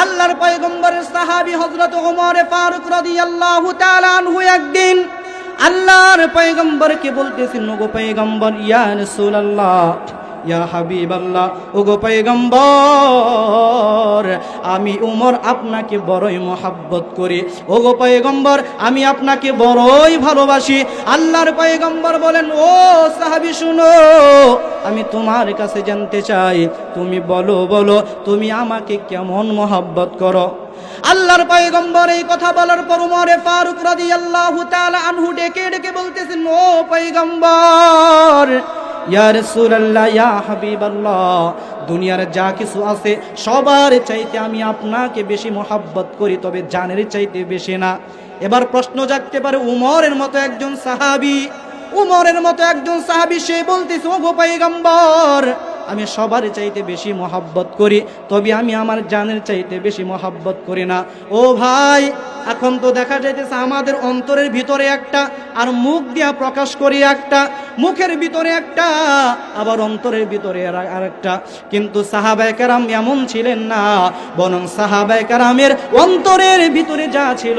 আল্লাহর পয়গম্বরের সাহাবী হযরত ওমর ফারুক রাদিয়াল্লাহু তাআলা আনহু একদিন আল্লাহর পয়গম্বরকে বলতেছেন, ওগো পয়গম্বর, ইয়া রাসূলুল্লাহ, ইয়া হাবিবাল্লাহ, ওগো পয়গম্বর, আমি উমর আপনাকে বড়ই মহব্বত করি। ওগো পয়গম্বর, আমি আপনাকে বড়ই ভালোবাসি। আল্লাহর পয়গম্বর বলেন, ও সাহাবী শুনো, আমি তোমার কাছে জানতে চাই, তুমি বলো বলো তুমি আমাকে কেমন মহব্বত করো। আল্লাহর পয়গম্বর এই কথা বলার পর উমর ফারুক রাদিয়াল্লাহু তাআলা আনহু ডেকে ডেকে বলতেছেন, ও পয়গম্বর, ইয়া রাসূলুল্লাহ, ইয়া হাবিবাল্লাহ, দুনিয়ার যা কিছু আছে সবার চাইতে আমি আপনাকে বেশি মহব্বত করি, তবে জানের চাইতে বেশি না। এবার প্রশ্ন জাগতে পারে, উমরের মতো একজন সাহাবী সে বলতেছে, ওগো পয়গম্বর, আমি সবার চাইতে বেশি মহব্বত করি, তবে আমি আমার জানের চাইতে বেশি মহব্বত করি না। ও ভাই, এখন তো দেখা যাইতেছে আমাদের অন্তরের ভিতরে একটা, আর মুখ দিয়া প্রকাশ করি একটা, মুখের ভিতরে একটা, আবার অন্তরের ভিতরে আরেকটা। কিন্তু সাহাবায়ে কেরাম এমন ছিলেন না, বরং সাহাবায়ে কেরামের অন্তরের ভিতরে যা ছিল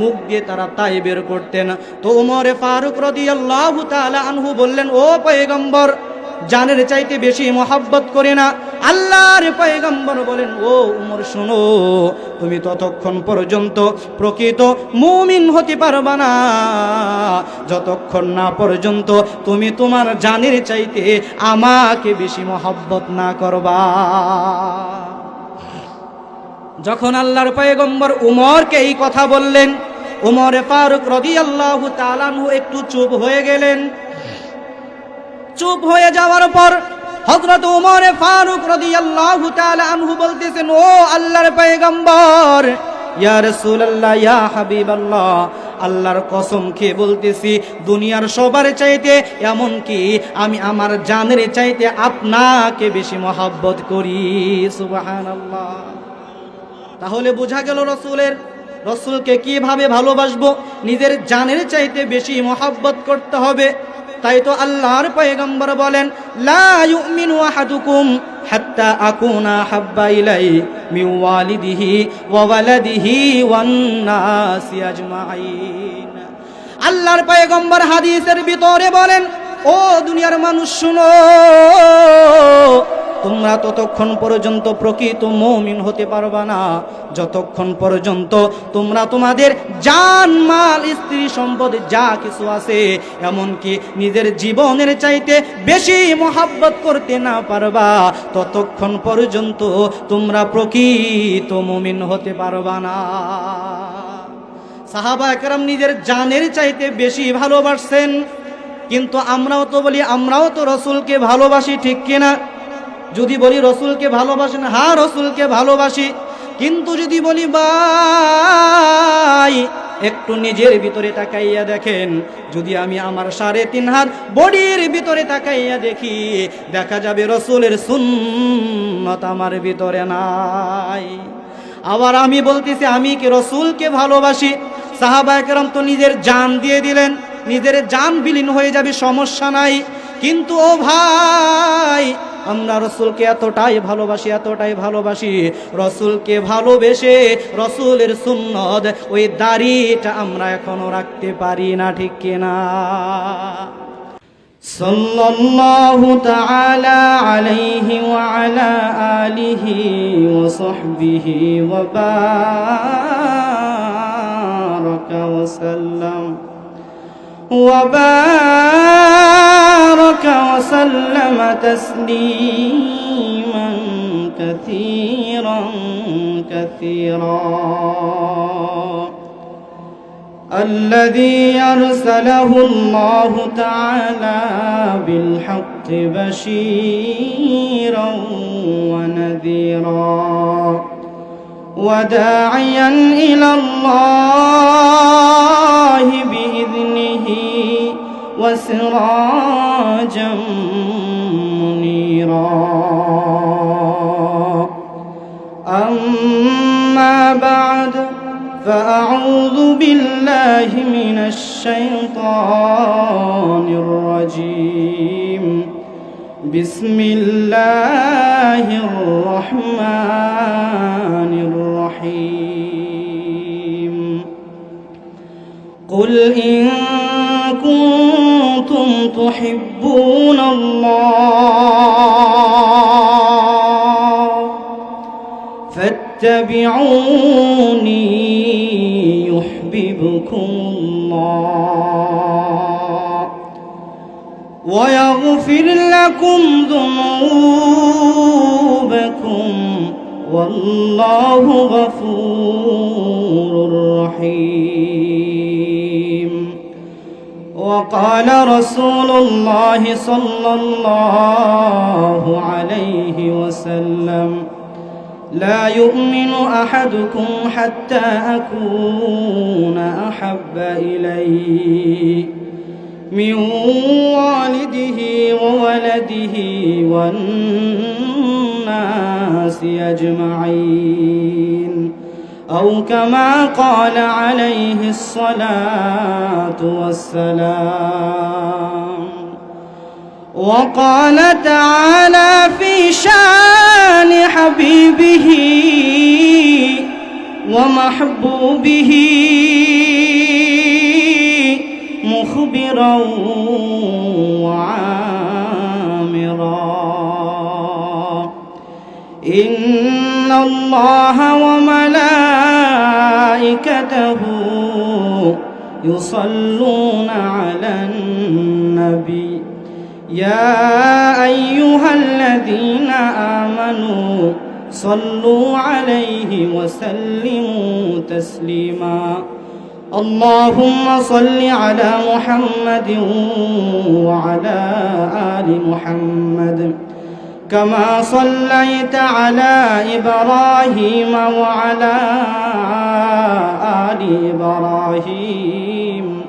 মুখ দিয়ে তারা তাই বের করতেন। তো ওমর ফারুক রাদিয়াল্লাহু তাআলা আনহু বললেন, ও পয়গম্বর, জানের চাইতে বেশি মহব্বত করে না। আল্লাহর পয়গম্বর বলেন, ও উমর শোনো, তুমি ততক্ষণ পর্যন্ত প্রকৃত মুমিন হতে পারবা না যতক্ষণ না পর্যন্ত তুমি তোমার জানের চাইতে আমাকে বেশি মহব্বত না করবা। যখন আল্লাহর পয়গম্বর উমরকে এই কথা বললেন, উমর ফারুক রাদিয়াল্লাহু তাআলা আনহু একটু চুপ হয়ে গেলেন। চুপ হয়ে যাওয়ার পর হযরত উমর ফারুক রাদিয়াল্লাহু তাআলা আনহু বলতেছেন, ও আল্লাহর পয়গম্বর, ইয়া রাসূলুল্লাহ, ইয়া হাবিবাল্লাহ, আল্লাহর কসম খেয়ে বলতেছি, দুনিয়ার সবার চাইতে, এমন কি আমি আমার জানের চাইতে আপনাকে বেশি মহব্বত করি। সুবহানাল্লাহ। তাহলে বোঝা গেল রসুলকে কিভাবে ভালোবাসবো, নিজের জানের চাইতে বেশি মহব্বত করতে হবে। তাই তো আল্লাহর পয়গম্বর বলেন, লা ইউমিনু আহাদুকুম হাত্তা আকুনা হাব্বা ইলাইহি মিন ওয়ালিদিহি ওয়া ওয়ালাদিহি ওয়ান নাসি আজমাইন। আল্লাহর পয়গম্বর হাদিসের ভিতরে বলেন, ও দুনিয়ার মানুষ শুনো, তোমরা ততক্ষণ পর্যন্ত প্রকৃত মুমিন হতে পারবা না যতক্ষণ পর্যন্ত তোমরা তোমাদের জান, মাল, স্ত্রী, সম্পদ যা কিছু আছে, এমনকি নিজের জীবনের চাইতে বেশি মহব্বত করতে না পারবা, ততক্ষণ পর্যন্ত তোমরা প্রকৃত মুমিন হতে পারবা না। সাহাবায়ে কেরাম নিজের জানের চাইতে বেশি ভালোবাসছেন। কিন্তু আমরাও তো বলি, আমরাও তো রসুলকে ভালোবাসি, ঠিক কিনা? যদি বলি রসুলকে ভালোবাসেন, হ্যাঁ রসুলকে ভালোবাসি, কিন্তু যদি বলি ভাই একটু নিজের ভিতরে তাকাইয়া দেখেন, যদি আমি আমার 3.5 হাত বডির ভিতরে তাকাইয়া দেখি, দেখা যাবে রসুলের সুন্নত আমার ভিতরে নাই। আবার আমি বলতেছি আমি কি রসুলকে ভালোবাসি, সাহাবায়ে কেরাম তো নিজের জান দিয়ে দিলেন, নিজের জান বিলীন হয়ে যাবে, সমস্যা নাই। কিন্তু ও ভাই, আমরা রসুলকে এতটাই ভালোবাসি, রসুলকে ভালোবেসে রসুলের সুন্নত, ওই দাড়িটা আমরা এখনো রাখতে পারি না, ঠিক কিনা? সাল্লাল্লাহু তাআলা আলাইহি ওয়া আলা আলিহি ওয়া সাহবিহি ওয়া বারাকা ওয়া সাল্লাম وبارك وسلم تسليما كثيرا الذي أرسله الله تعالى بالحق بشيرا ونذيرا وداعيا إلى الله بإذنه وسراجا منيرا. أما بعد فأعوذ بالله من الشيطان الرجيم. بسم الله الرحمن الرحيم. الرحيم قل إن كنتم تحبون الله فاتبعوني يحببكم الله ويغفر لكم ذنوبكم والله غفور رحيم وقال رسول الله صلى الله عليه وسلم لا يؤمن أحدكم حتى أكون أحب إليه من والده وولده والناس أجمعين أو كما قال عليه الصلاة والسلام وقال تعالى في شان حبيبه ومحبوبه مخبرا وعامرا إن الله وملائكته يصلون على النبي يا أيها الذين آمنوا صلوا عليه وسلموا تسليما اللهم صل على محمد وعلى آل محمد كما صليت على إبراهيم وعلى آل إبراهيم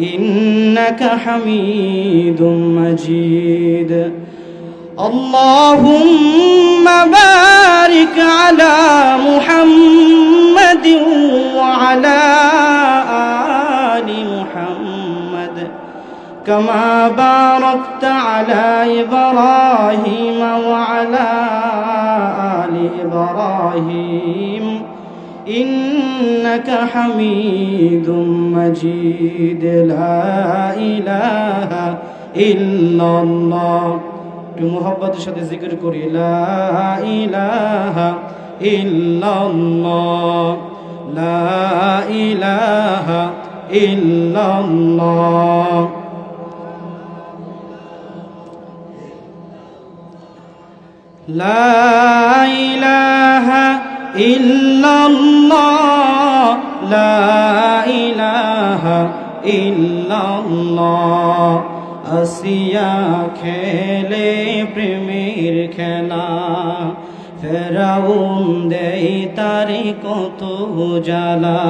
إنك حميد مجيد اللهم بارك على محمد وعلى آل محمد كما باركت على إبراهيم وعلى آل إبراهيم إنك حميد مجيد لا إله إلا الله محبت সাথে জিকির করি লা ইলাহা ইল্লাল্লাহ লা ইলাহা ইল্লাল্লাহ লা ইলাহা ইল্লাল্লাহ লা ইলাহা ইল্লাল্লাহ আসিয়া খেলে প্রেমের খেলা ফেরাউন দেই তারে কত জ্বালা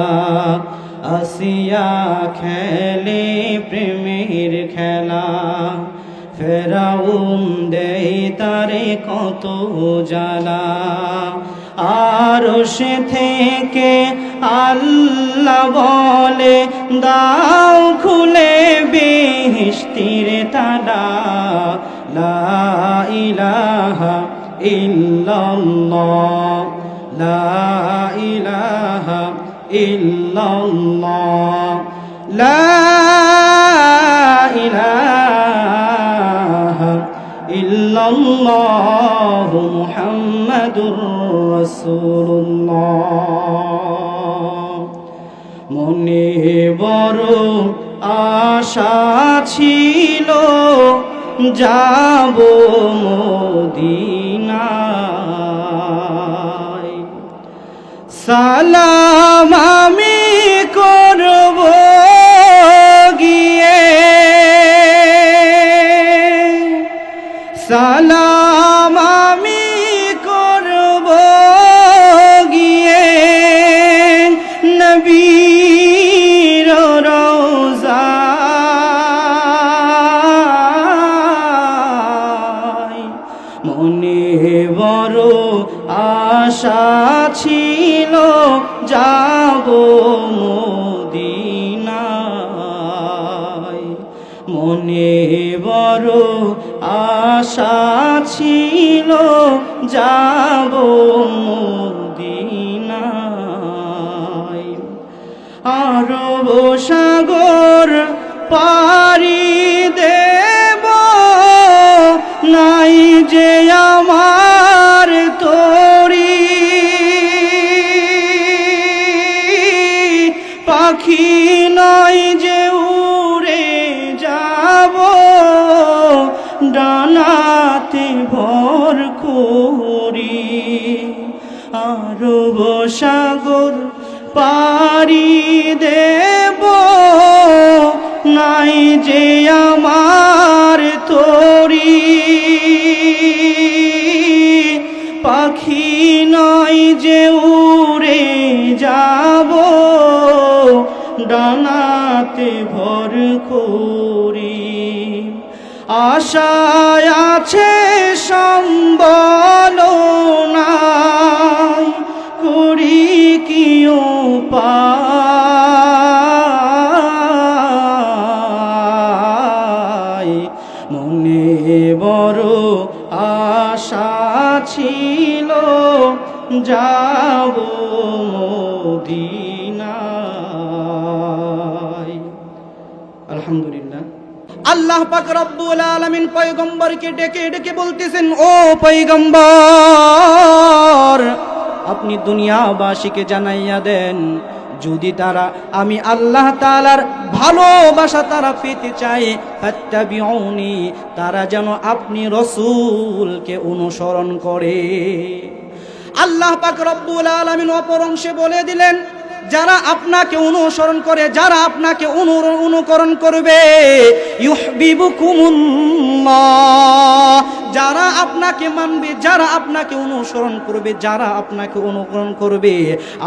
আসিয়া খেলে প্রেমের খেলা ফেরাউন দেই তারে কত জ্বালা আরশ থেকে আল্লাহ বলে দাও খুলে বেহেশতের তালা লা ইলাহা ইল্লাল্লাহ লা ইলাহা ইল্লাল্লাহ লা ইলাহা ইল্লাল্লাহ মুহাম্মাদুর রাসূলুল্লাহ মনে বড় আশা ছিল যাব মদিনায় সালাম আমি করব গিয়ে সালাম আমি করব গিয়ে নবীর রওজায় মনে বড় আশা ছিল যাব মদিনায় মনে বড় আশা ছিল যাব মদিনায় আরব সাগর পাড়ি দেব, নাই যে আমার তরি, পাখি নয় যে উড়ে যাব, ডানাতে ভর করি। আরব সাগর পাড়ি দেব, নাই যে আমার তরি, পাখি নয় যে উড়ে যাব, ডানাতে ভর করি। আশায় আছে সম্বল নাই, করি কি উপায়, মনে বড় আশা ছিল যাব মদিনায়। আলহামদুলিল্লাহ। আল্লাহ পাক রব্বুল আলামিন পয়গম্বরকে ডেকে ডেকে বলতেছেন, ও পয়গম্বর, আপনি দুনিয়াবাসীকে জানাইয়া দেন, যদি তারা আমি আল্লাহ তাআলার ভালোবাসা তারা পেতে চায়, ফাত্তাবিউনি, তারা যেন আপনি রাসূলকে অনুসরণ করে। আল্লাহ পাক রব্বুল আলামিন অপর অংশে বলে দিলেন, যারা আপনাকে অনুসরণ করে, যারা আপনাকে অনুকরণ করবে, ইউহিব্বুকুমুল্লাহ, যারা আপনাকে মানবে, যারা আপনাকে অনুসরণ করবে, যারা আপনাকে অনুকরণ করবে,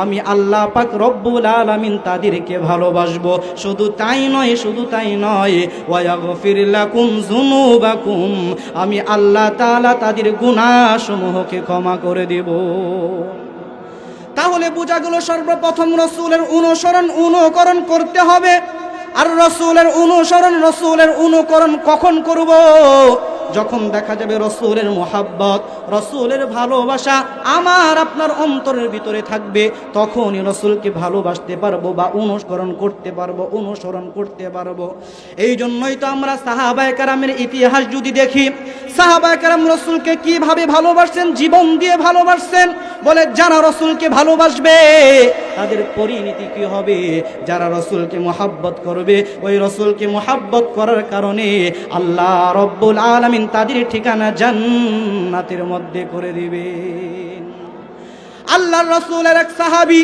আমি আল্লাহ পাক রব্বুল আলামিন তাদেরকে ভালোবাসবো। শুধু তাই নয়, শুধু তাই নয়, ওয়া ইয়াগফির লাকুম যুনুবাকুম, আমি আল্লাহ তাআলা তাদের গুনাহসমূহকে ক্ষমা করে দেব। তাহলে বোঝা গেল সর্বপ্রথম রাসূলের অনুকরণ করতে হবে। আর রাসূলের অনুকরণ কখন করব? যখন দেখা যাবে রাসূলের মুহাব্বত, রাসূলের ভালোবাসা আমার আপনার অন্তরের ভিতরে থাকবে, তখনই রাসূলকে ভালোবাসতে পারবো বা অনুসরণ করতে পারবো। এই জন্যই তো আমরা সাহাবায়ে কেরামের ইতিহাস যদি দেখি, সাহাবায়ে কেরাম রাসূলকে কিভাবে ভালোবাসছেন, জীবন দিয়ে ভালোবাসছেন। বলে যারা রাসূলকে ভালোবাসবে তাদের পরিণতি কি হবে? যারা রাসূলকে মুহাব্বত করবে, ওই রাসূলকে মুহাব্বত করার কারণে আল্লাহ রব্বুল আলামিন তাদের ঠিকানা জান্নাতের মধ্যে করে দিবেন। আল্লাহর রাসূলের এক সাহাবী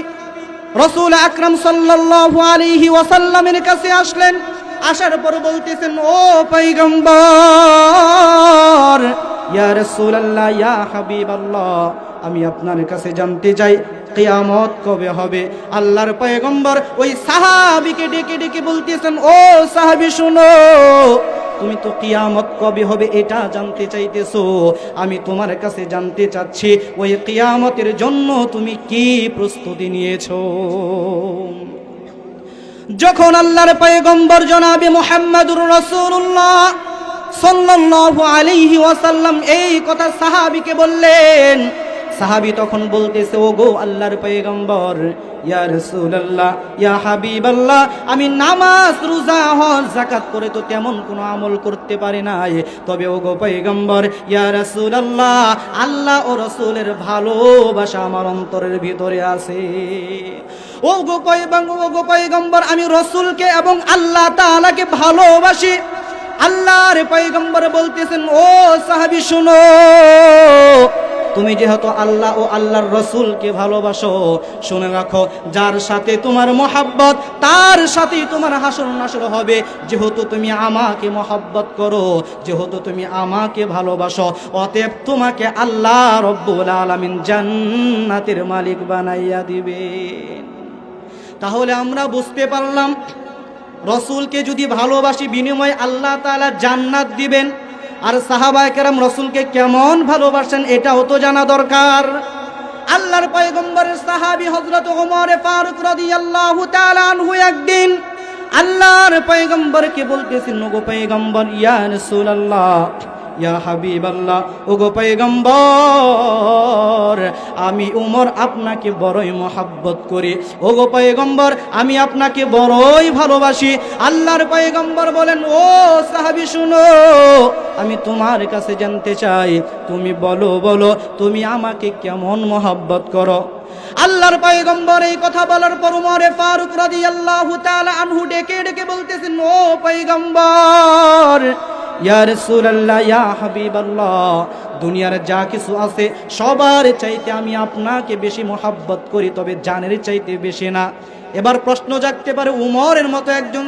রাসূল আকরাম সাল্লাল্লাহু আলাইহি ওয়াসাল্লামের কাছে আসলেন। আসার পর বলতেছেন, ও পয়গম্বর, ইয়া রাসূলুল্লাহ, ইয়া হাবিবাল্লাহ, আমি আপনার কাছে জানতে চাই কিয়ামত কবে হবে। আল্লাহর পয়গম্বর ওই সাহাবীকে ডেকে ডেকে বলতেছেন, ও সাহাবী শুনো, তুমি তো কিয়ামত কবে হবে এটা জানতে চাইতেছো, আমি তোমার কাছে জানতে চাচ্ছি ওই কিয়ামতের জন্য তুমি কি প্রস্তুতি নিয়েছো। যখন আল্লাহর পয়গম্বর জনাবে মুহাম্মদুর রাসূলুল্লাহ সাল্লাল্লাহু আলাইহি ওয়াসাল্লাম এই কথা সাহাবীকে বললেন, সাহাবী তখন বলতেছে, ও গো আল্লাহর পয়গম্বর, ইয়া রাসূলুল্লাহ, ইয়া হাবিবাল্লাহ, আমি নামাজ, রোজা, হজ, যাকাত করে তো তেমন কোনো আমল করতে পারি নাই, তবে ও গো পয়গম্বর, ইয়া রাসূলুল্লাহ, আল্লাহ ও রাসূলের ভালোবাসা আমার অন্তরের ভিতরে আছে। ও গো পয়গম্বর, আমি রাসূলকে এবং আল্লাহ তাআলাকে ভালোবাসি। আল্লাহর পয়গম্বর বলতেছেন, ও সাহাবী শুনো, তুমি যেহেতু আল্লাহ ও আল্লাহর রাসূলকে ভালোবাসো, শুনে রাখো, যার সাথে তোমার মহব্বত তার সাথেই তোমার হাসর নাসর হবে। যেহেতু তুমি আমাকে মহব্বত করো, যেহেতু তুমি আমাকে ভালোবাসো, অতএব তোমাকে আল্লাহ রব্বুল আলামিন জান্নাতের মালিক বানাইয়া দিবেন। তাহলে আমরা বুঝতে পারলাম, রাসূলকে যদি ভালোবাসি, বিনিময়ে আল্লাহ তাআলা জান্নাত দিবেন। আর সাহাবায়ে কেরাম রাসূলকে কেমন ভালোবাসেন এটাও তো জানা দরকার। আল্লাহর পয়গম্বরের সাহাবী হযরত ওমর ফারুক রাদিয়াল্লাহু তাআলা আনহু একদিন আল্লাহর পয়গম্বরকে বলতেছেন, ওগো পয়গম্বর, ইয়া রাসূলুল্লাহ, ইয়া হাবিবাল্লাহ, ওগো পয়গম্বর, আমি উমর আপনাকে বড়ই মহব্বত করি। ওগো পয়গম্বর, আমি আপনাকে বড়ই ভালোবাসি। আল্লাহর পয়গম্বর বলেন, ও সাহাবী শুনো, আমি তোমার কাছে জানতে চাই, তুমি বলো বলো তুমি আমাকে কেমন মহব্বত করো। আল্লাহর পয়গম্বর এই কথা বলার পর উমরে ফারুক রাদিয়াল্লাহু তাআলা আনহু ডেকে ডেকে বলতেছেন, ও পয়গম্বর, ইয়া রাসূলুল্লাহ, ইয়া হাবিবাল্লাহ, দুনিয়ার যা কিছু আছে সবার চাইতে আমি আপনাকে বেশি মহব্বত করি, তবে জানের চাইতে বেশি না। এবার প্রশ্ন জাগতে পারে, উমরের মতো একজন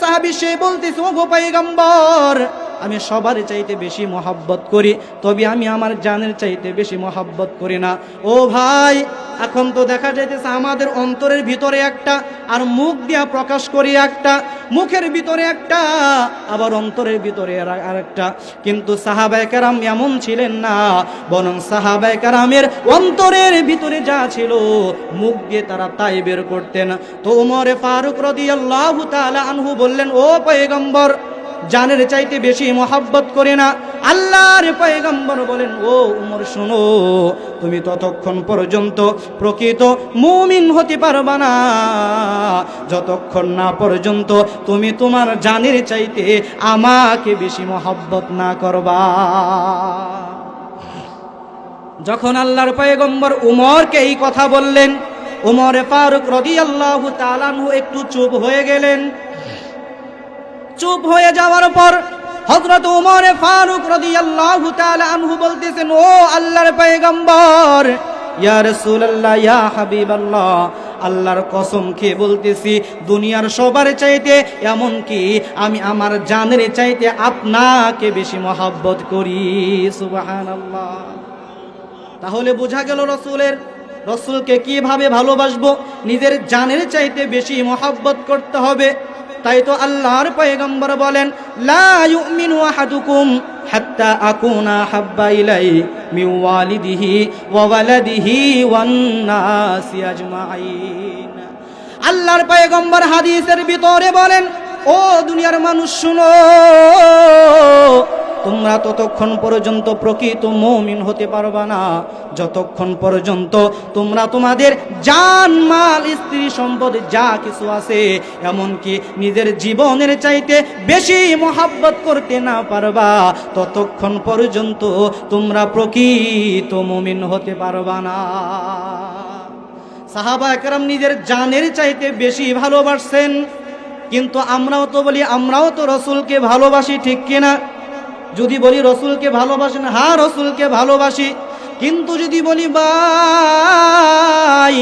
সাহাবী সে বলতেছে, ও গো পয়গম্বর, আমি সবার চাইতে বেশি মহব্বত করি, তবে আমি আমার জানের চাইতে বেশি মহব্বত করি না। ও ভাই, এখন তো দেখা যাইতেছে আমাদের অন্তরের ভিতরে একটা, আর মুখ দিয়া প্রকাশ করি একটা, মুখের ভিতরে একটা, আবার অন্তরের ভিতরে আর একটা। কিন্তু সাহাবায়ে কেরাম এমন ছিলেন না, বরং সাহাবায়ে কেরামের অন্তরের ভিতরে যা ছিল মুখ দিয়ে তারা তাই বের করতেন। তো উমরে ফারুক রাদিয়াল্লাহু তাআলা আনহু বললেন, ও পয়গম্বর, জানের চাইতে বেশি মহব্বত করে না। আল্লাহর পয়গম্বর বলেন, ও উমর শোনো, তুমি ততক্ষণ পর্যন্ত প্রকৃত মুমিন হতে পারবা না যতক্ষণ না পর্যন্ত তুমি তোমার জানের চাইতে আমাকে বেশি মহব্বত না করবা। যখন আল্লাহর পয়গম্বর উমরকে এই কথা বললেন, উমরে ফারুক রাদিয়াল্লাহু তাআলা আনহু একটু চুপ হয়ে গেলেন। চুপ হয়ে যাওয়ার পর হযরত উমরে ফারুক রাদিয়াল্লাহু তাআলা আনহু বলতেছেন, ও আল্লাহর পয়গম্বর, ইয়া রাসূলুল্লাহ, ইয়া হাবিবাল্লাহ, আল্লাহর কসম খেয়ে বলতেছি, দুনিয়ার সবার চাইতে, এমন কি আমি আমার জানের চাইতে আপনাকে বেশি মহব্বত করি। সুবহানাল্লাহ। তাহলে বোঝা গেল রসুলকে কিভাবে ভালোবাসবো, নিজের জানের চাইতে বেশি মহব্বত করতে হবে। তাই তো আল্লাহর পয়গম্বর বলেন, লা ইউমিনু আহাদুকুম হাত্তা আকুনা হাব্বা ইলাইহি মিন ওয়ালিদিহি ওয়া ওয়ালাদিহি ওয়ান নাসি আজমাইন। আল্লাহর পয়গম্বর হাদিসের ভিতরে বলেন, ও দুনিয়ার মানুষ শুনো, তোমরা ততক্ষণ পর্যন্ত প্রকৃত মুমিন হতে পারবা না যতক্ষণ পর্যন্ত তোমরা তোমাদের জান, মাল, স্ত্রী, সম্পদ যা কিছু আছে, এমনকি নিজের জীবনের চাইতে বেশি মহব্বত করতে না পারবা, ততক্ষণ পর্যন্ত তোমরা প্রকৃত মুমিন হতে পারবা না। সাহাবায়ে কেরাম নিজের জানের চাইতে বেশি ভালোবাসছেন। কিন্তু আমরাও তো বলি, আমরাও তো রসুলকে ভালোবাসি, ঠিক কিনা? যদি বলি রসুলকে ভালোবাসেন, হ্যাঁ রসুলকে ভালোবাসি, কিন্তু যদি বলি ভাই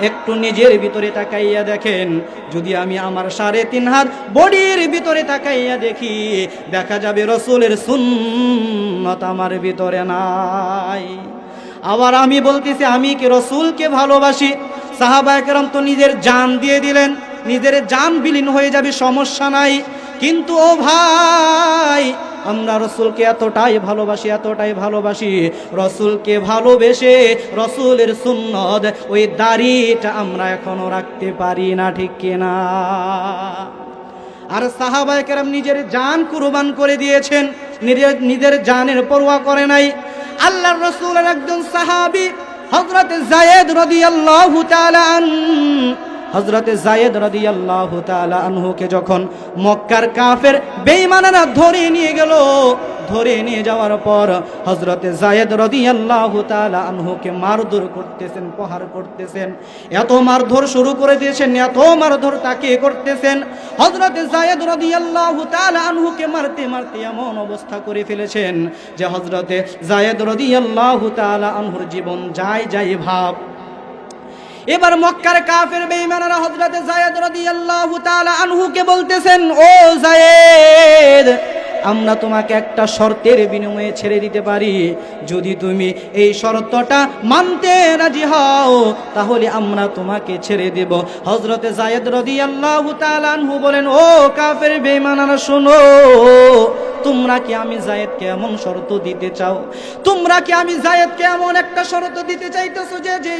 একটু নিজের ভিতরে তাকাইয়া দেখেন, যদি আমি আমার 3.5 হাত বডির ভিতরে তাকাইয়া দেখি, দেখা যাবে রসুলের সুন্নত আমার ভিতরে নাই। আবার আমি বলতেছি আমি কি রসুলকে ভালোবাসি? সাহাবায়ে কেরাম তো নিজের জান দিয়ে দিলেন, নিজের জান বিলীন হয়ে যাবে, সমস্যা নাই। কিন্তু ও ভাই, আমরা রসুলকে এতটাই ভালোবাসি, রসুলকে ভালোবেসে রসুলের সুন্নত, ওই দাড়িটা আমরা এখনো রাখতে পারি না, ঠিক কিনা? আর সাহাবায়ে কেরাম নিজের জান কুরবান করে দিয়েছেন, নিজের জানের পরোয়া করে নাই। আল্লাহর রাসূলের একজন সাহাবী হযরত যায়েদ রাদিয়াল্লাহু তাআলা হযরত যায়েদ রাদিয়াল্লাহু তাআলা আনহুকে যখন মক্কার কাফের বেঈমানেরা ধরে নিয়ে যাওয়ার পর হযরত যায়েদ রাদিয়াল্লাহু তাআলা আনহুকে মারধর করতেছেন, প্রহার করতেছেন, এত মারধর শুরু করে দিয়েছেন, এত মারধর তাকে করতেছেন, হযরত যায়েদ রাদিয়াল্লাহু তাআলা আনহুকে মারতে মারতে এমন অবস্থা করে ফেলেছেন যে হযরত যায়েদ রাদিয়াল্লাহু তাআলা আনহুর জীবন যায় ভাব। এবার মক্কার কাফের বেঈমানরা হযরত যায়েদ রাদিয়াল্লাহু তাআলা আনহুকে বলতেছেন, ও যায়েদ, আমরা তোমাকে একটা শর্তের বিনিময়ে ছেড়ে দিতে পারি, যদি তুমি এই শর্তটা মানতে রাজি হও তাহলে আমরা তোমাকে ছেড়ে দেব। হযরত যায়েদ রাদিয়াল্লাহু তাআলা আনহু বলেন, ও কাফের বেঈমানরা শোনো, তোমরা কি আমি যায়েদকে এমন শর্ত দিতে চাও? তোমরা কি আমি যায়েদকে এমন একটা শর্ত দিতে চাইতেছো যে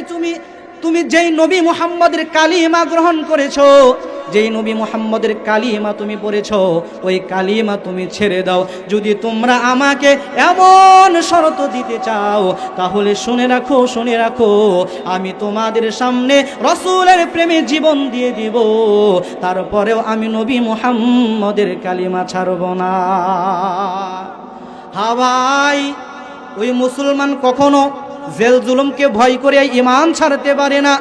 তুমি যেই নবী মুহাম্মদের কালিমা গ্রহণ করেছো, যেই নবী মুহাম্মদের কালিমা তুমি পড়েছো ওই কালিমা তুমি ছেড়ে দাও। যদি তোমরা আমাকে এমন শর্ত দিতে চাও তাহলে শুনে রাখো আমি তোমাদের সামনে রাসূলের প্রেমে জীবন দিয়ে দিব, তারপরেও আমি নবী মুহাম্মদের কালিমা ছাড়ব না। হ্যাঁ ভাই, ওই মুসলমান কখনো জেল জুলুমকে ভয় করে ঈমান ছাড়তে পারে না।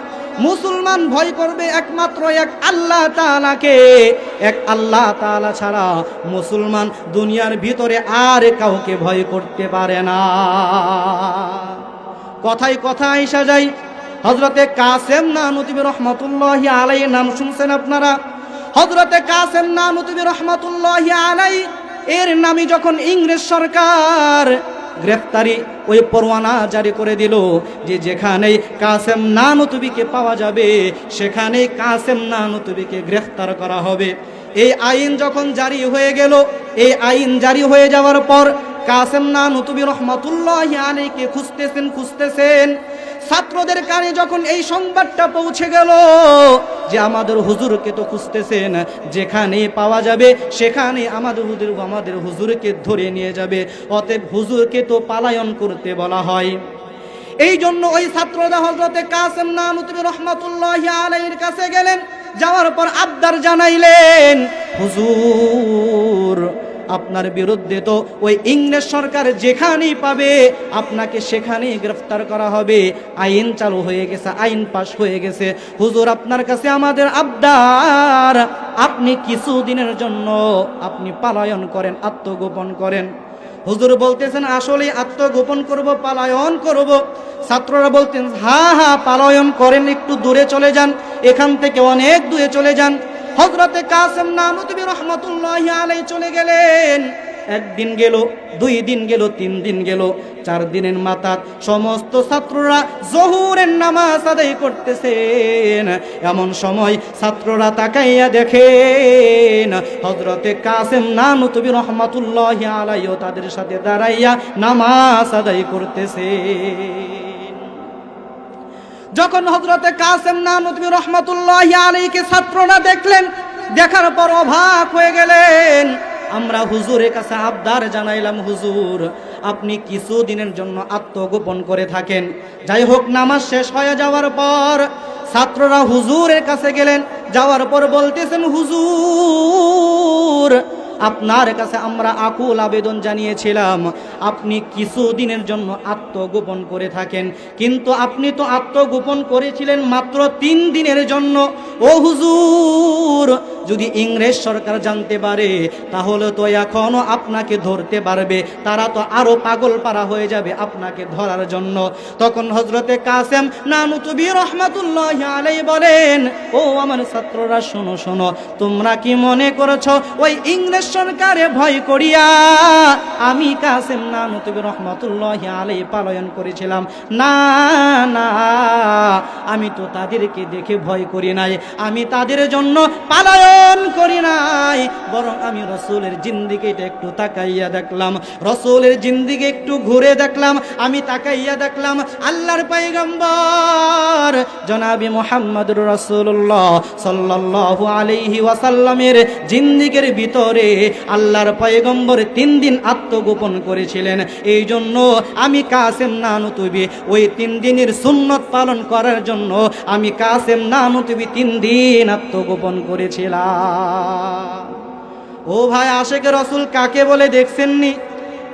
মুসলমান ভয় করবে একমাত্র এক আল্লাহ তাআলাকে। এক আল্লাহ তাআলা ছাড়া মুসলমান দুনিয়ার ভিতরে আর কাউকে ভয় করতে পারে না। কথায় কথায় আসা যায়, হযরতে কাসেম নানুতুবি রহমাতুল্লাহি আলাইহির নাম শুনছেন আপনারা? হযরতে কাসেম নানুতুবি রহমাতুল্লাহি আলাইহি এর নামে যখন ইংরেজ সরকার গ্রেফতারি ওই পরোয়ানা জারি করে দিল যে যেখানেই কাসেম নানুতুবিকে পাওয়া যাবে সেখানেই কাসেম নানুতুবিকে গ্রেফতার করা হবে। এই আইন যখন জারি হয়ে গেল, এই আইন জারি হয়ে যাওয়ার পর কাসেম নানুতুবি রহমাতুল্লাহি আলাইহিকে খুঁজতেছেন। ছাত্রদের কানে যখন এই সংবাদটা পৌঁছে গেল যে আমাদের হুজুরকে তো খুঁজতেছেন, যেখানে পাওয়া যাবে সেখানে আমাদের হুজুরকে ধরে নিয়ে যাবে, অতএব হুজুরকে তো পালায়ন করতে বলা হয়। এই জন্য ওই ছাত্ররা হযরতে কাসেম নানুতুবি রহমাতুল্লাহি আলাইহির কাছে গেলেন। যাওয়ার পর আবদার জানাইলেন, হুজুর আপনার বিরুদ্ধে তো ওই ইংরেজ সরকার যেখানেই পাবে আপনাকে সেখানেই গ্রেফতার করা হবে। আইন চালু হয়ে গেছে, আইন পাশ হয়ে গেছে। হুজুর আপনার কাছে আমাদের আবদার, আপনি কিছুদিনের জন্য আপনি পালায়ন করেন, আত্মগোপন করেন। হুজুর বলতেছেন আসলে আত্মগোপন করব, পালায়ন করব। ছাত্ররা বলতেন হ্যাঁ পালায়ন করেন, একটু দূরে চলে যান, এখান থেকে অনেক দূরে চলে যান। হযরতে কাসেম নানুতুবি রহমাতুল্লাহি আলাইহি চলে গেলেন। একদিন গেল, 2 দিন গেল, 3 দিন গেল, 4 দিনের মাথা সমস্ত ছাত্ররা জোহরের নামাজ আদায় করতেছেন। এমন সময় ছাত্ররা তাকাইয়া দেখেন হযরতে কাসেম নানুতুবি রহমাতুল্লাহি আলাইহি তাদের সাথে দাঁড়াইয়া নামাজ আদায় করতেছে। যখন হযরতে কাসেম নানুতুবি রহমাতুল্লাহি আলাইহিকে ছাত্ররা দেখলেন, দেখার পর অবাক হয়ে গেলেন। আমরা হুজুরের কাছে আবদার জানাইলাম, হুজুর আপনি কিছুদিনের জন্য আত্মগোপন করে থাকেন। যাই হোক, নামাজ শেষ হয়ে যাওয়ার পর ছাত্ররা হুজুরের কাছে গেলেন। যাওয়ার পর বলতেছেন, হুজুর আপনার কাছে আমরা আকুল আবেদন জানিয়েছিলাম আপনি কিছুদিনের জন্য আত্মগোপন করে থাকেন, কিন্তু আপনি তো আত্মগোপন করেছিলেন মাত্র 3 দিনের জন্য। ও হুজুর, যদি ইংরেজ সরকার জানতে পারে তাহলে তো এখনো আপনাকে ধরতে পারবে, তারা তো আরো পাগল পারা হয়ে যাবে আপনাকে ধরার জন্য। তখন হযরতে কাসেম নানুতুবি রহমাতুল্লাহি আলাইহি বলেন, ও আমার ছাত্ররা শোনো শোনো, তোমরা কি মনে করেছো ওই ইংরেজ সরকারে ভয় করিয়া আমি কাসেম নানুতুবি রহমাতুল্লাহি আলাইহি পালায়ন করেছিলাম? না না, আমি তো তাদেরকে দেখে ভয় করি নাই, আমি তাদের জন্য পালায়ন করি নাই, বরং আমি রাসূলের জিন্দেগিটা একটু তাকাইয়া দেখলাম, রাসূলের জিন্দেগি একটু ঘুরে দেখলাম, আমি তাকাইয়া দেখলাম আল্লাহর পয়গম্বর জনাবে মুহাম্মদুর রাসূলুল্লাহ সাল্লাল্লাহু আলাইহি ওয়াসাল্লামের জিন্দেগির ভিতরে আল্লাহর পয়গম্বর 3 দিন আত্মগোপন করেছিলেন। এই জন্য আমি কাসেম নানুতুবি ওই 3 দিনের সুন্নত পালন করার জন্য আমি কাসেম নানুতুবি 3 দিন আত্মগোপন করেছিলাম। ও ভাই, আশেকে রাসূল কাকে বলে দেখছেননি?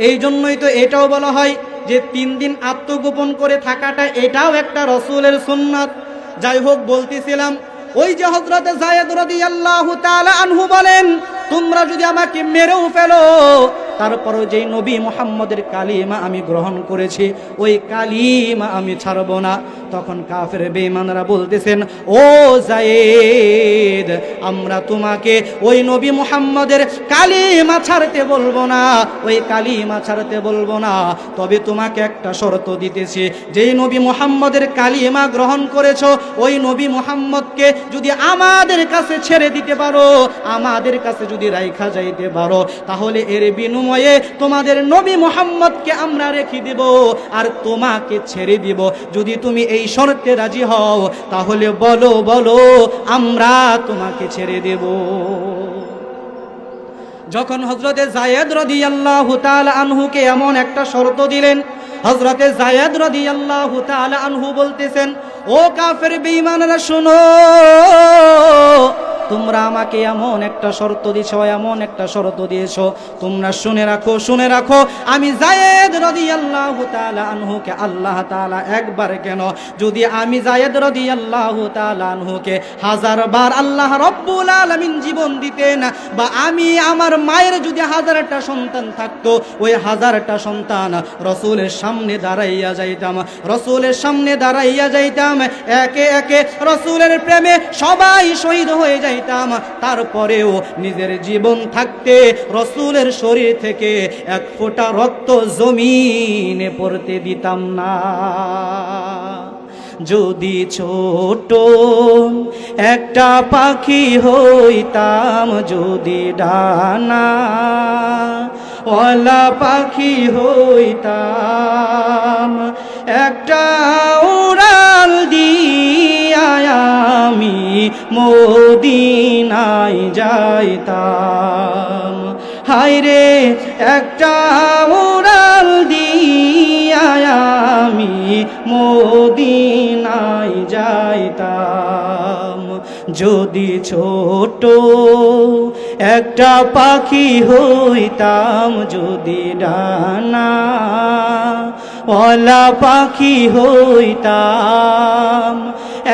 এই জন্যই তো এটাও বলা হয় যে 3 দিন আত্মগোপন করে থাকাটা এটাও একটা রাসূলের সুন্নাত। যাই হোক, বলতেছিলাম ওই যে হযরতে যায়েদ রাদিয়াল্লাহু তাআলা আনহু বলেন, তোমরা যদি আমাকে মেরেও ফেলো তারপরও যেই নবী মুহাম্মদের কালিমা আমি গ্রহণ করেছি ওই কালিমা আমি ছাড়ব না। তখন কাফের বেঈমানরা বলতেছেন, ও যায়েদ, আমরা তোমাকে ওই নবী মুহাম্মদের কালিমা ছাড়তে বলবো না, ওই কালিমা ছাড়তে বলবো না, তবে তোমাকে একটা শর্ত দিতেছি, যেই নবী মুহাম্মদের কালিমা গ্রহণ করেছো ওই নবী মুহাম্মদকে যদি আমাদের কাছে ছেড়ে দিতে পারো, আমাদের কাছে যদি রাইখা যাইতে পারো, তাহলে এর বিনিময়ে তোমাদের নবী মুহাম্মদকে আমরা রেখে দিব আর তোমাকে ছেড়ে দিব। যদি তুমি এই শর্তে রাজি হও তাহলে বলো বলো আমরা তোমাকে ছেড়ে দেব। যখন হযরতে যায়েদ রাদিয়াল্লাহু তাআলা আনহুকে এমন একটা শর্ত দিলেন, হযরতে যায়েদ রাদিয়াল্লাহু তাআলা আনহু বলতেছেন, ও কাফের বেঈমানরা শোনো, তোমরা আমাকে এমন একটা শর্ত দিয়েছো, এমন একটা শর্ত দিয়েছো, তোমরা শুনে রাখো, শুনে রাখো। আমি যায়েদ রাদিয়াল্লাহু তাআলা আনহুকে আল্লাহ তাআলা একবার কেন, যদি আমি যায়েদ রাদিয়াল্লাহু তাআলা আনহুকে 1000 বার আল্লাহ রব্বুল আলামিন জীবন দিতেন, বা আমি আমার মায়ের যদি 1000টা সন্তান থাকতো, ওই 1000টা সন্তান রাসূলের সামনে দাঁড়াইয়া যাইতাম, রাসূলের সামনে দাঁড়াইয়া যাইতাম, একে একে রাসূলের প্রেমে সবাই শহীদ হয়ে যায়, তারপরেও নিজের জীবন থাকতে রাসূলের শরীর থেকে এক ফোঁটা রক্ত জমিনে পড়তে দিতাম না। যদি ছোট একটা পাখি হইতাম, যদি ডানা ওয়ালা পাখি হইতাম, একটা উড়াল দিয়া আমি মদিনায় যাইতাম। হায়রে একটা উড়াল দিয়া আমি মদিনায় যাইতাম। যদি ছোট একটা পাখি হইতাম, যদি ডানা ওয়ালা পাখি হইতাম,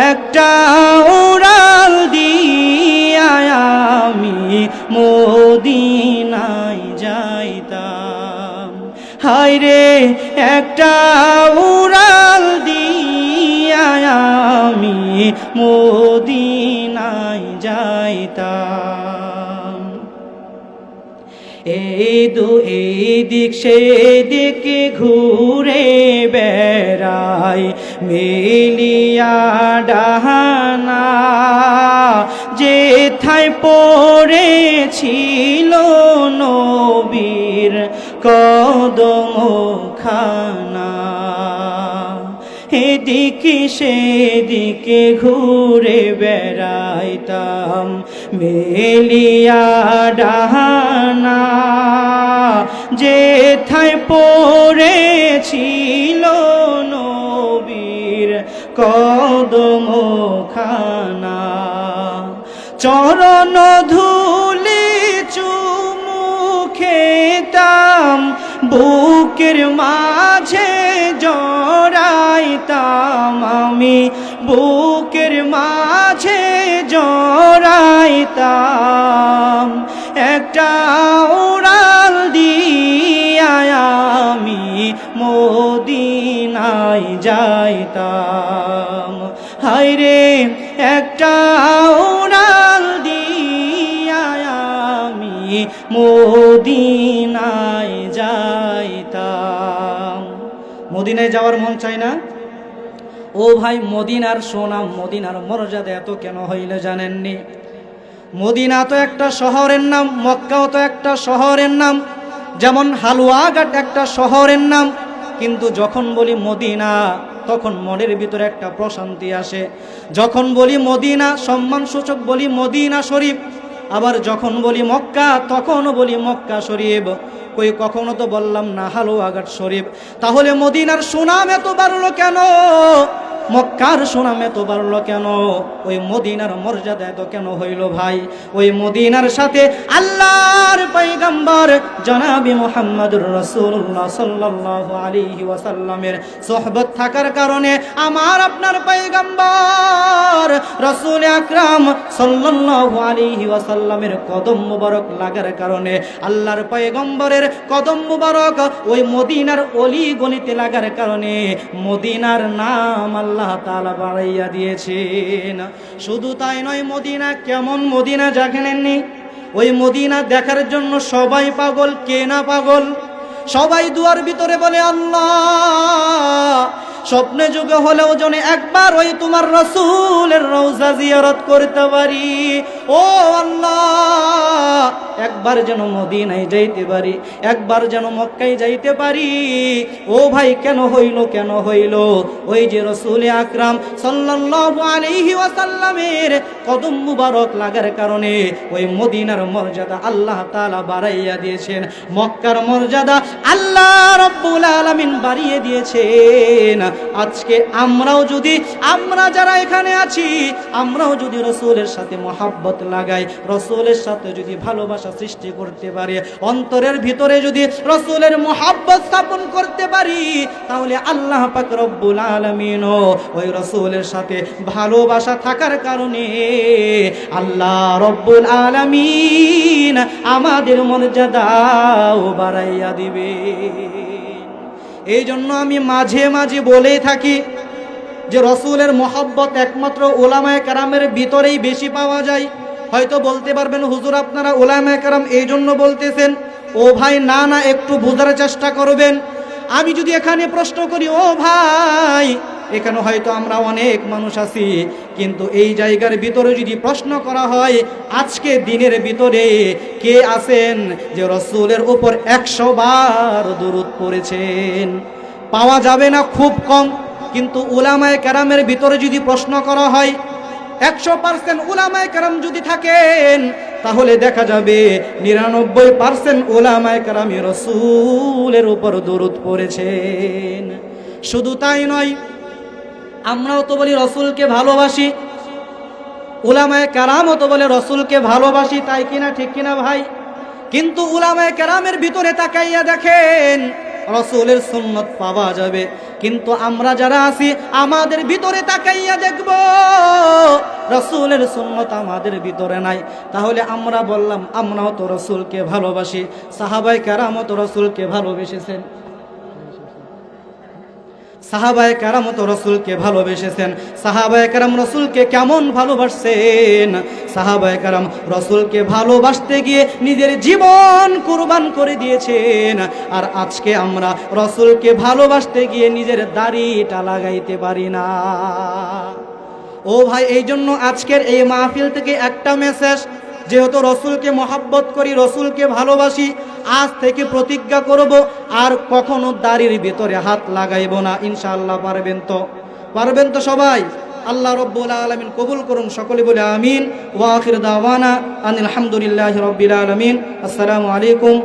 একটা উড়াল দিয়া আমি মদিনায় যাইতাম। হায়রে একটা উড়াল দিয়া আমি মদিনায় যাইতাম। এই দিক সেদিক ঘুরে বেড়াই মেলিয়া ডাহানা, যেথায় পড়েছিল নবীর কদমখানা, এদিকে সেদিকে ঘুরে বেড়াইতাম মেলিয়া ডাহানা, যেথায় পড়েছিল নবীর কদমখানা। চরণ ধুলি চুমু খেতাম, বুকের মাঝে জড়াইতাম আমি, বুকের মাঝে জড়াইতাম, একটা উড়াল দিয়া আমি মদিনায় যাইতাম। হায়রে একটা উড়াল দিয়া আমি মদিনায় যাইতাম। মদিনায় যাওয়ার মন চাই না? ও ভাই, মদিনার সুনাম, মদিনার মর্যাদা এত কেন হইলে জানেননি? মদিনা তো একটা শহরের নাম, মক্কাও তো একটা শহরের নাম, যেমন হালুয়াঘাট একটা শহরের নাম, কিন্তু যখন বলি মদিনা তখন মনের ভিতরে একটা প্রশান্তি আসে। যখন বলি মদিনা সম্মানসূচক বলি মদিনা শরীফ, আবার যখন বলি মক্কা তখনও বলি মক্কা শরীফ, কই কখনো তো বললাম না হালুয়াঘাট শরীফ। তাহলে মদিনার সুনাম এত বাড়লো কেন? মক্কার সুনাম এত বাড়লো কেন? ওই মদিনার মর্যাদা এত কেন হইল ভাই? ওই মদিনার সাথে আল্লাহর পয়গম্বর জনাবে মুহাম্মদুর রাসূলুল্লাহ সাল্লাল্লাহু আলাইহি ওয়াসাল্লামের সোহবত থাকার কারণে আমার আপনার পয়গম্বর রাসূল আকরাম সাল্লাল্লাহু আলাইহি ওয়াসাল্লামের কদম মুবারক লাগার কারণে, আল্লাহর পয়গম্বরের কদম মুবারক ওই মদিনার অলি গলিতে লাগার কারণে মদিনার নাম আল্লাহ তাআলা বাড়াইয়া দিয়েছেন। শুধু তাই নয়, মদিনা কেমন মদিনা জানেননি? ওই মদিনা দেখার জন্য সবাই পাগল। কে না পাগল? সবাই দুয়ার ভিতরে বলে আল্লাহ, স্বপ্নে যুগে হলেও যেন একবার ওই তোমার রাসূলের রওজা জিয়ারত করতে পারি, ও আল্লাহ, একবার যেন মদিনায় যাইতে পারি, একবার যেন মক্কায় যাইতে পারি। ও ভাই কেন হইল, কেন হইল? ওই যে রাসূল আকরাম সাল্লাল্লাহু আলাইহি ওয়াসাল্লামের কদম মুবারক লাগার কারণে ওই মদিনার মর্যাদা আল্লাহ তাআলা বাড়াইয়া দিয়েছেন, মক্কার মর্যাদা আল্লাহ রাব্বুল আলামিন বাড়িয়ে দিয়েছেন। আজকে আমরা যারা এখানে আছি, আমরাও যদি রাসূলের সাথে মহব্বত লাগাই, রাসূলের সাথে যদি ভালোবাসা সৃষ্টি করতে পারি, অন্তরের ভিতরে যদি রাসূলের মহব্বত স্থাপন করতে পারি, তাহলে আল্লাহ পাক রব্বুল আলামিন ওই রাসূলের সাথে ভালোবাসা থাকার কারণে আল্লাহ রব্বুল আলামিন আমাদের মর্যাদাও বাড়াইয়া দিবে। এই জন্য আমি মাঝে মাঝে বলেই থাকি যে রাসূলের মহব্বত একমাত্র উলামায়ে কেরামের ভিতরেই বেশি পাওয়া যায়। হয়তো বলতে পারবেন হুজুর আপনারা উলামায়ে কেরাম এই জন্য বলতেছেন। ও ভাই না না, একটু বোঝার চেষ্টা করবেন। আমি যদি এখানে প্রশ্ন করি, ও ভাই এখানে হয়তো আমরা অনেক মানুষ আছি, কিন্তু এই জায়গার ভিতরে যদি প্রশ্ন করা হয় আজকে দিনের ভিতরে কে আছেন যে রাসূলের উপর 100 বার দরুদ পড়েছেন? পাওয়া যাবে না, খুব কম। কিন্তু উলামায়ে কেরামের ভিতরে যদি প্রশ্ন করা হয় 100% উলামায়ে কেরাম যদি থাকেন, তাহলে দেখা যাবে 99% উলামায়ে কেরামই রাসূলের উপর দরুদ পড়েছেন। শুধু তাই নয়, আমরাও তো বলি রাসূলকে ভালোবাসি, উলামায়ে কেরামও তো বলে রাসূলকে ভালোবাসি, তাই কিনা, ঠিক কিনা ভাই? কিন্তু উলামায়ে কেরামের ভিতরে তাকাইয়া দেখেন রাসূলের সুন্নাত পাওয়া যাবে, কিন্তু আমরা যারা আছি আমাদের ভিতরে তাকাইয়া দেখব রাসূলের সুন্নাত আমাদের ভিতরে নাই। তাহলে আমরা বললাম আমরাও তো রাসূলকে ভালোবাসি, সাহাবায়ে কেরামও তো রাসূলকে ভালোবেসেছেন, সাহাবায়ে কেরাম তো রাসূলকে ভালোবেসেছেন। সাহাবায়ে কেরাম রাসূলকে কেমন ভালোবাসছেন? সাহাবায়ে কেরাম রাসূলকে ভালোবাসতে গিয়ে নিজের জীবন কুরবান করে দিয়েছেন। আর আজকে আমরা রাসূলকে ভালোবাসতে গিয়ে নিজের দাড়িটা লাগাইতে পারি না। ও ভাই, এই জন্য আজকের এই মাহফিল থেকে একটা মেসেজ, যেহেতু রসুলকে মহব্বত করি, রসুলকে ভালোবাসি, আজ থেকে প্রতিজ্ঞা করব আর কখনো দাড়ির ভিতরে হাত লাগাইব না। ইনশাআল্লাহ পারবেন তো? পারবেন তো সবাই? আল্লাহ রব্বুল আলামিন কবুল করুন, সকলে বলে আমিন। ওয়া আখির দাওয়ানা আনিল হামদুলিল্লাহি রাব্বিল আলামিন। আসসালামু আলাইকুম।